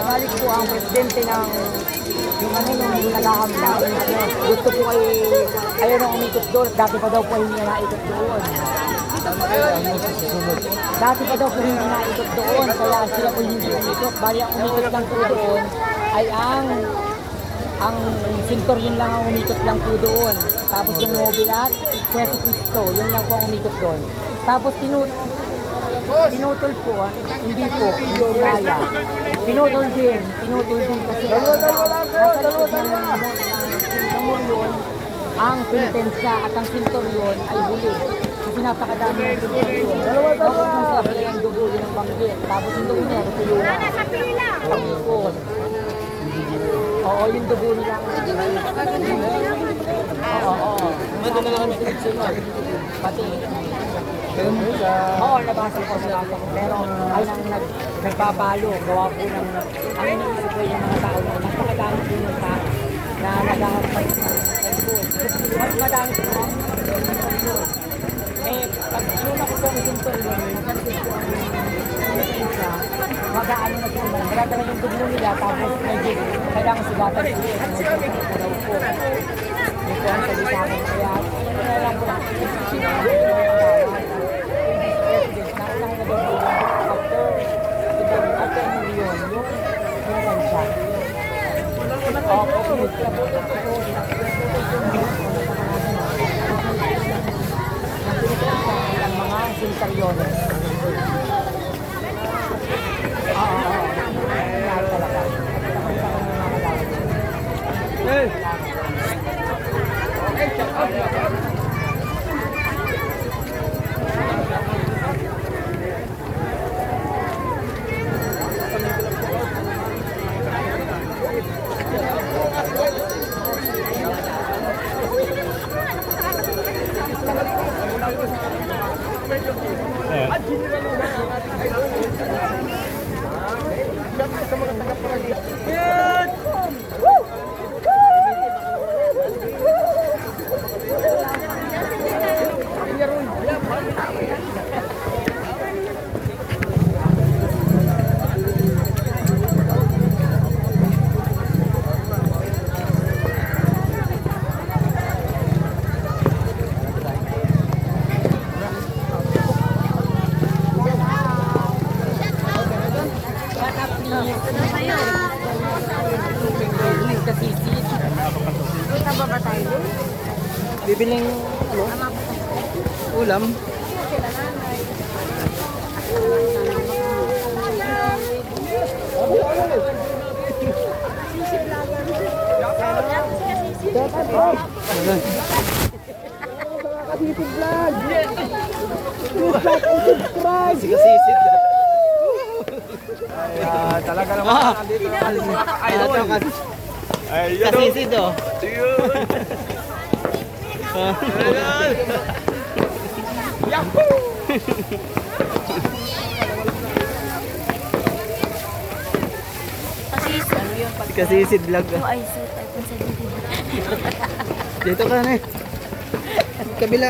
Balik po ang presidente ng yung ano yung naghahamla. Gusto po ayaw nang umikot doon. Dati pa daw po hindi na naikot doon. Dati pa daw po hindi naikot doon. Kaya sila po hindi umikot. Bali ang umikot lang po doon ay ang sintor yun lang ang umikot lang po doon. Tapos yung mobile at Puerto Cristo, yun lang po ang umikot doon. Tapos pinutol po, hindi po, hindi kaya. Pinutol din kasi yun, ang penitensya at ang sintor yun ay huli. Kasi napakadami ng sintor yun. Tapos yung sabi ang dugo yun ang banggit. Tapos yung dugo niya, tutulungan. Pangikot. Oo, yung dugo nila. Oo. Madala lang kami sunod. Pati. Oo, nabasa ko. Pero ay nang nagpapalo, gawa po ng ang iniisip ko yung mga tao na napakadami po yung tao na naghahampay ng pagbuod. Mas madami po ang pagbuod. Pag inuna ko po ang sintor yun, napansin ko ang isa, mag-aano na po, magdadala yung dugo nila, tapos medyo kailangan sigatan po yun, daw po. Yung po ang sabi sa akin, kaya kaya lang po, sino ang after million, yung siya. Ang mga sintaryones. Hey! Bibiling ano? Ulam. Nakakasisid vlog. Sigasit. Ay, talaga naman nandito. Ay, kasisid oh. Yahoo! Kasisid vlog. Ay, so, iPhone 17. Dito ka na eh. Kabila.